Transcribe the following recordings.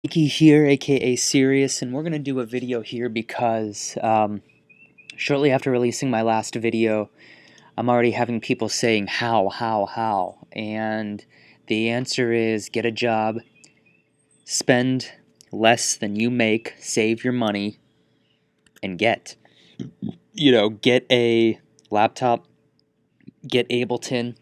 Mikey here, aka Sirius, and we're going to do a video here because shortly after releasing my last video, I'm already having people saying how, and the answer is get a job, spend less than you make, save your money, and get a laptop, get Ableton.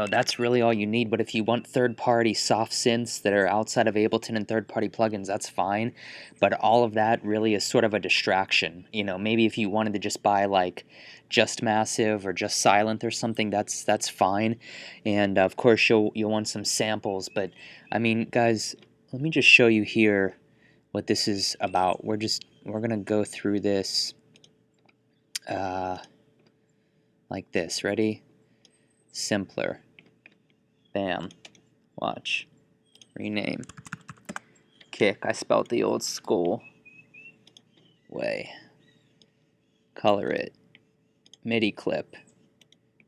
That's really all you need. But if you want third-party soft synths that are outside of Ableton and third-party plugins, that's fine. But all of that really is sort of a distraction. Maybe if you wanted to just buy like Just Massive or Just Silent or something, that's fine. And of course you'll want some samples. But I mean, guys, let me just show you here what this is about. We're gonna go through this like this. Ready? Simpler. Bam. Watch. Rename. Kick. I spelled the old school way. Color it. MIDI clip.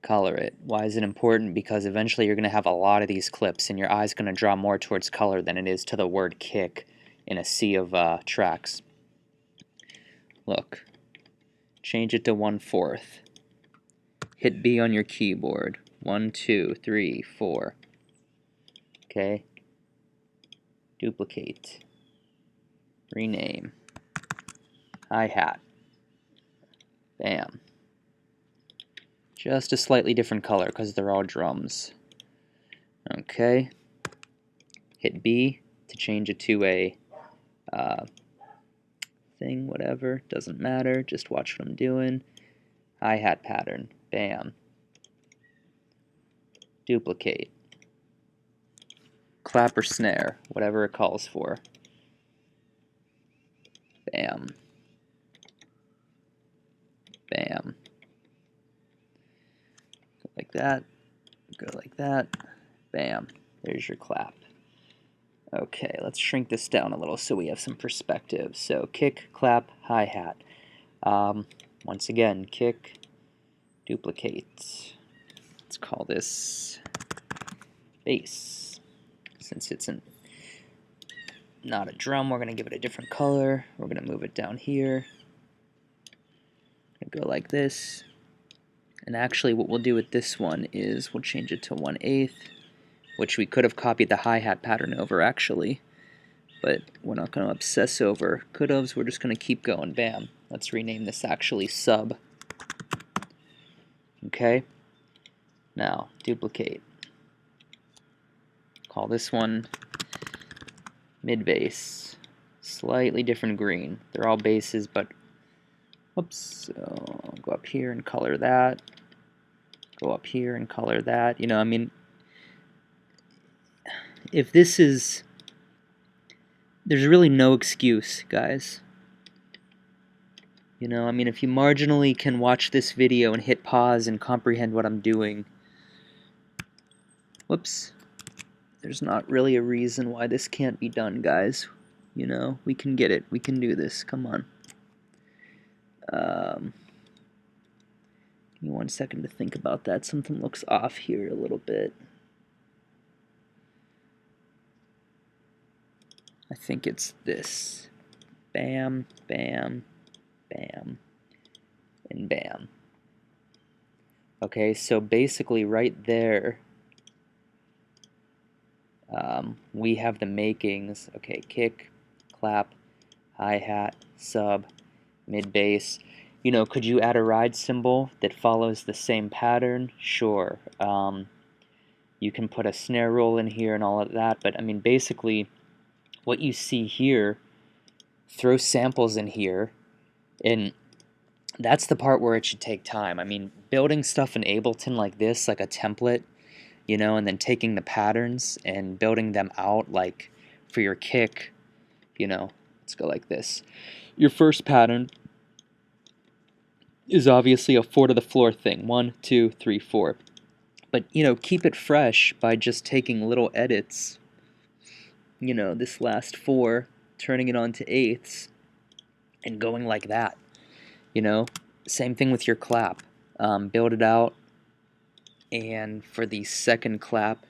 Color it. Why is it important? Because eventually you're going to have a lot of these clips and your eye's going to draw more towards color than it is to the word kick in a sea of tracks. Look. Change it to 1/4. Hit B on your keyboard. 1, 2, 3, 4. Okay. Duplicate. Rename. Hi-hat. Bam. Just a slightly different color because they're all drums. Okay. Hit B to change it to a thing, whatever. Doesn't matter. Just watch what I'm doing. Hi-hat pattern. Bam. Duplicate. Clap or snare, whatever it calls for. Bam. Bam. Go like that. Go like that. Bam. There's your clap. Okay, let's shrink this down a little so we have some perspective. So kick, clap, hi-hat. Once again, kick, duplicate. Let's call this bass. Since it's not a drum, we're going to give it a different color. We're going to move it down here. Go like this. And actually what we'll do with this one is we'll change it to 1/8, which we could have copied the hi-hat pattern over actually, but we're not going to obsess over could-haves. We're just going to keep going. Bam. Let's rename this actually sub. Okay. Now duplicate. Call this one mid bass. Slightly different green. They're all basses, but whoops. So I'll go up here and color that. Go up here and color that. I mean, if this is, there's really no excuse, guys. I mean, if you marginally can watch this video and hit pause and comprehend what I'm doing, whoops, there's not really a reason why this can't be done, guys. We can get it. We can do this. Come on. Give me 1 second to think about that. Something looks off here a little bit. I think it's this. Bam, bam, bam, and bam. Okay, so basically right there, we have the makings. Okay, kick, clap, hi-hat, sub, mid-bass. Could you add a ride cymbal that follows the same pattern? Sure. You can put a snare roll in here and all of that, but I mean, basically, what you see here, throw samples in here, and that's the part where it should take time. I mean, building stuff in Ableton like this, like a template, and then taking the patterns and building them out, like for your kick, let's go like this. Your first pattern is obviously a 4 to the floor thing. 1, 2, 3, 4. But, keep it fresh by just taking little edits. This last 4, turning it onto 8ths, and going like that. Same thing with your clap. Build it out, and for the second clap,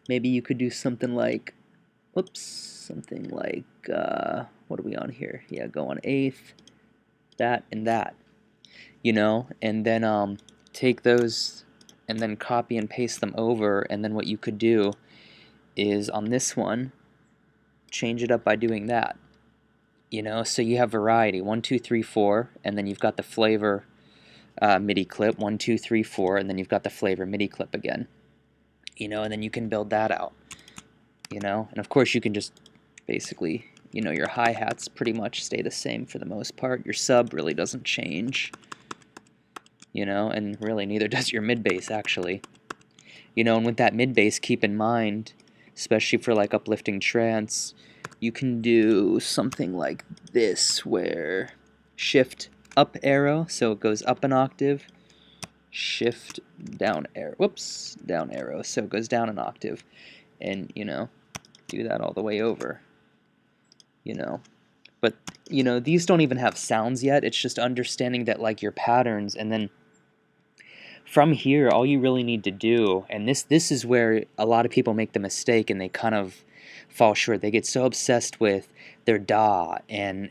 maybe you could do something like, whoops, something like, what are we on here? Yeah, go on eighth, that, and that, you know, and then take those and then copy and paste them over, and then what you could do is on this one, change it up by doing that, you know, so you have variety, 1, 2, 3, 4, and then you've got the flavor MIDI clip, 1, 2, 3, 4, and then you've got the flavor MIDI clip again, you know, and then you can build that out, you know, and of course you can just basically, you know, your hi-hats pretty much stay the same for the most part, your sub really doesn't change, you know, and really neither does your mid bass actually, you know, and with that mid bass, keep in mind, especially for like uplifting trance, you can do something like this where shift up arrow, so it goes up an octave, shift down arrow, whoops, down arrow, so it goes down an octave, and, you know, do that all the way over, you know. But, you know, these don't even have sounds yet, it's just understanding that, like, your patterns, and then from here, all you really need to do, and this is where a lot of people make the mistake and they kind of fall short. They get so obsessed with their DAW and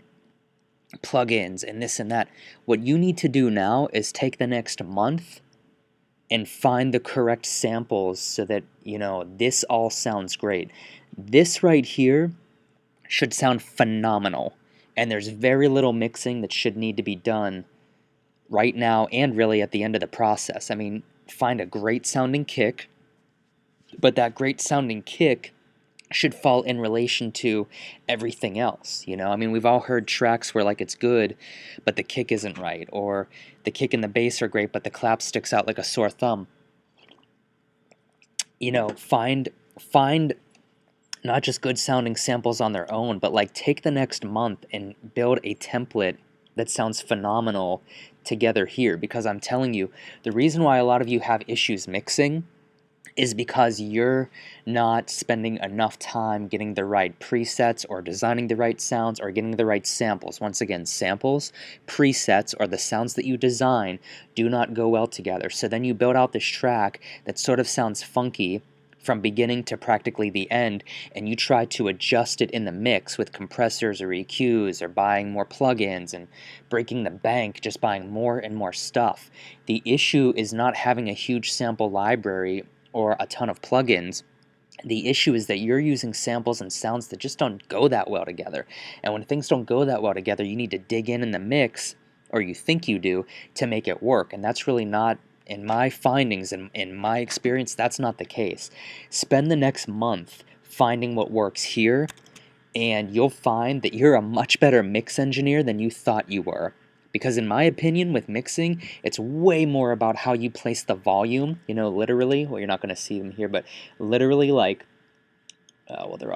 plugins and this and that. What you need to do now is take the next month and find the correct samples so that, you know, this all sounds great. This right here should sound phenomenal, and there's very little mixing that should need to be done right now and really at the end of the process. I mean, find a great sounding kick, but that great sounding kick should fall in relation to everything else, you know? I mean, we've all heard tracks where, like, it's good, but the kick isn't right, or the kick and the bass are great, but the clap sticks out like a sore thumb. You know, find not just good sounding samples on their own, but, like, take the next month and build a template that sounds phenomenal together here, because I'm telling you, the reason why a lot of you have issues mixing is because you're not spending enough time getting the right presets or designing the right sounds or getting the right samples. Once again, samples, presets, or the sounds that you design do not go well together. So then you build out this track that sort of sounds funky from beginning to practically the end, and you try to adjust it in the mix with compressors or EQs or buying more plugins and breaking the bank, just buying more and more stuff. The issue is not having a huge sample library or a ton of plugins. The issue is that you're using samples and sounds that just don't go that well together. And when things don't go that well together, you need to dig in the mix, or you think you do, to make it work. And that's really not, in my findings and in my experience, that's not the case. Spend the next month finding what works here, and you'll find that you're a much better mix engineer than you thought you were. Because in my opinion, with mixing, it's way more about how you place the volume, you know, literally, well, you're not going to see them here, but literally, like, well, they're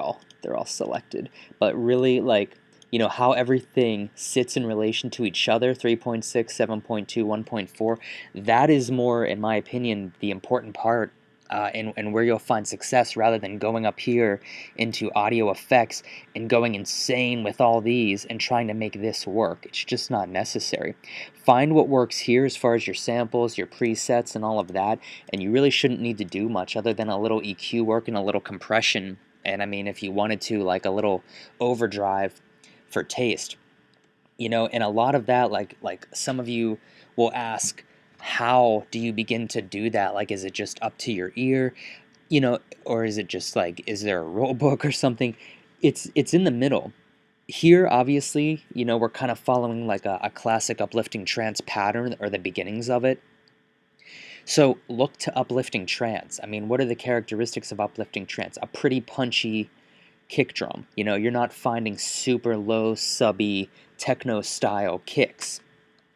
all selected, but really, like, you know, how everything sits in relation to each other, 3.6, 7.2, 1.4, that is more, in my opinion, the important part, and where you'll find success, rather than going up here into audio effects and going insane with all these and trying to make this work. It's just not necessary. Find what works here as far as your samples, your presets, and all of that, and you really shouldn't need to do much other than a little EQ work and a little compression, and I mean, if you wanted to, like a little overdrive for taste, you know. And a lot of that, like some of you will ask, how do you begin to do that? Like, is it just up to your ear, you know, or is it just like, is there a rule book or something? It's in the middle. Here, obviously, you know, we're kind of following like a classic uplifting trance pattern, or the beginnings of it. So look to uplifting trance. I mean, what are the characteristics of uplifting trance? A pretty punchy kick drum. You know, you're not finding super low, subby, techno style kicks.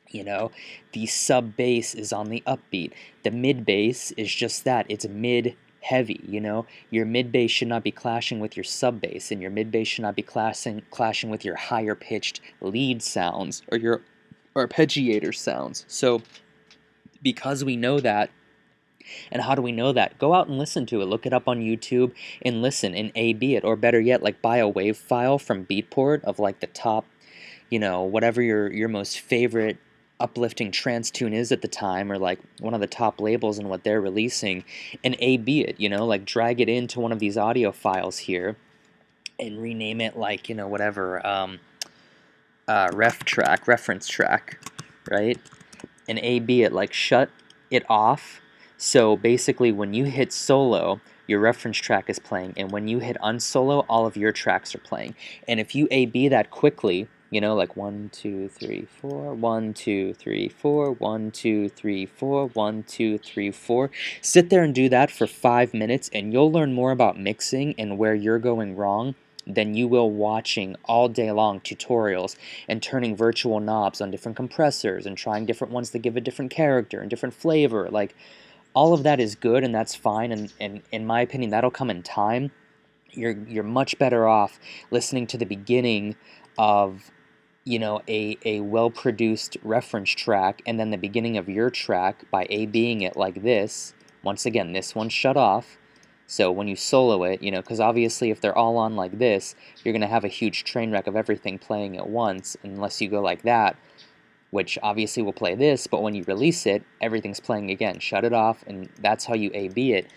You know, the sub bass is on the upbeat. The mid bass is just that. It's mid heavy, you know. Your mid bass should not be clashing with your sub bass, and your mid bass should not be clashing with your higher pitched lead sounds or your arpeggiator sounds. So because we know that, and how do we know that? Go out and listen to it. Look it up on YouTube and listen and A/B it. Or better yet, like buy a wave file from Beatport of like the top, you know, whatever your most favorite uplifting trance tune is at the time, or like one of the top labels and what they're releasing, and A/B it, you know, like drag it into one of these audio files here and rename it like, you know, whatever, reference track, right? And A-B it, like shut it off. So basically when you hit solo, your reference track is playing, and when you hit unsolo, all of your tracks are playing. And if you A-B that quickly, you know, like 1, 2, 3, 4, 1, 2, 3, 4, 1, 2, 3, 4, 1, 2, 3, 4. Sit there and do that for 5 minutes, and you'll learn more about mixing and where you're going wrong than you will watching all day long tutorials and turning virtual knobs on different compressors and trying different ones that give a different character and different flavor. Like, all of that is good and that's fine, and in my opinion that'll come in time. You're much better off listening to the beginning of, you know, a well-produced reference track, and then the beginning of your track by A-Bing it like this. Once again, this one's shut off. So when you solo it, you know, because obviously if they're all on like this, you're going to have a huge train wreck of everything playing at once, unless you go like that, which obviously will play this, but when you release it, everything's playing again. Shut it off, and that's how you A-B it.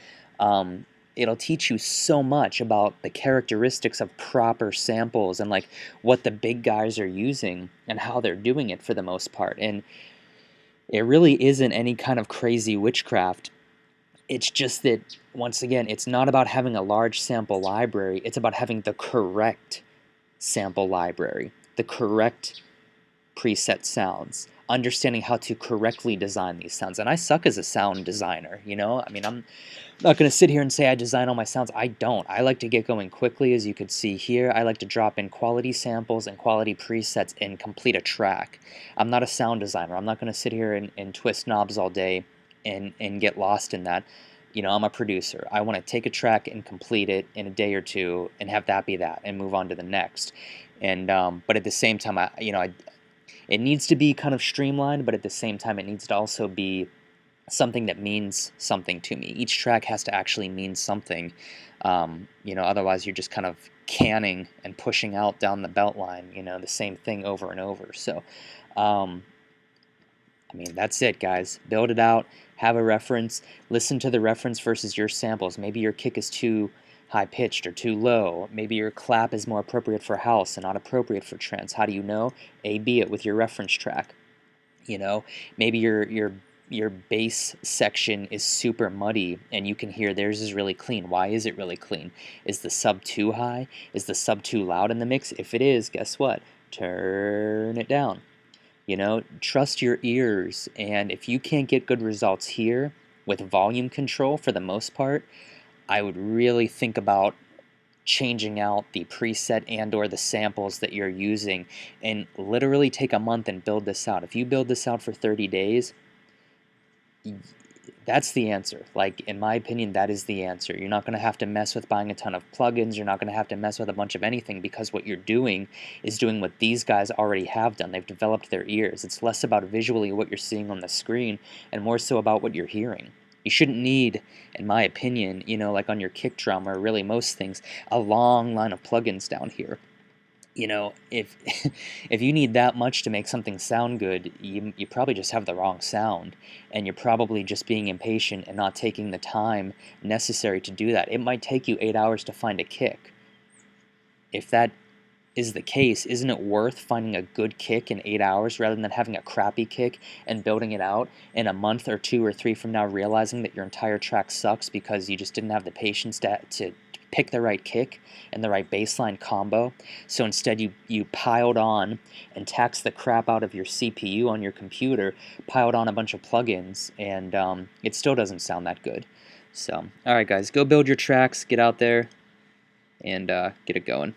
It'll teach you so much about the characteristics of proper samples and like what the big guys are using and how they're doing it for the most part. And it really isn't any kind of crazy witchcraft. It's just that, once again, it's not about having a large sample library. It's about having the correct sample library, the correct preset sounds, understanding how to correctly design these sounds. And I suck as a sound designer, you know? I mean, I'm not going to sit here and say I design all my sounds. I don't. I like to get going quickly, as you could see here. I like to drop in quality samples and quality presets and complete a track. I'm not a sound designer. I'm not going to sit here and twist knobs all day and get lost in that. You know, I'm a producer. I want to take a track and complete it in a day or two and have that be that and move on to the next. And but at the same time, it needs to be kind of streamlined, but at the same time, it needs to also be something that means something to me. Each track has to actually mean something. You know, otherwise you're just kind of canning and pushing out down the belt line, you know, the same thing over and over. So, I mean, that's it, guys. Build it out, have a reference, listen to the reference versus your samples. Maybe your kick is too high-pitched or too low. Maybe your clap is more appropriate for house and not appropriate for trance. How do you know? A-B it with your reference track. You know, maybe your bass section is super muddy and you can hear theirs is really clean. Why is it really clean? Is the sub too high? Is the sub too loud in the mix? If it is, guess what? Turn it down. You know, trust your ears, and if you can't get good results here with volume control for the most part, I would really think about changing out the preset and or the samples that you're using, and literally take a month and build this out. If you build this out for 30 days, that's the answer. Like, in my opinion, that is the answer. You're not going to have to mess with buying a ton of plugins. You're not going to have to mess with a bunch of anything, because what you're doing is doing what these guys already have done. They've developed their ears. It's less about visually what you're seeing on the screen and more so about what you're hearing. You shouldn't need, in my opinion, you know, like on your kick drum or really most things, a long line of plugins down here. You know, if if you need that much to make something sound good, you probably just have the wrong sound, and you're probably just being impatient and not taking the time necessary to do that. It might take you 8 hours to find a kick. If that is the case, isn't it worth finding a good kick in 8 hours rather than having a crappy kick and building it out in a month or 2 or 3 from now, realizing that your entire track sucks because you just didn't have the patience to pick the right kick and the right bassline combo? So instead you piled on and taxed the crap out of your CPU on your computer, piled on a bunch of plugins, and it still doesn't sound that good. So, alright guys, go build your tracks, get out there, and get it going.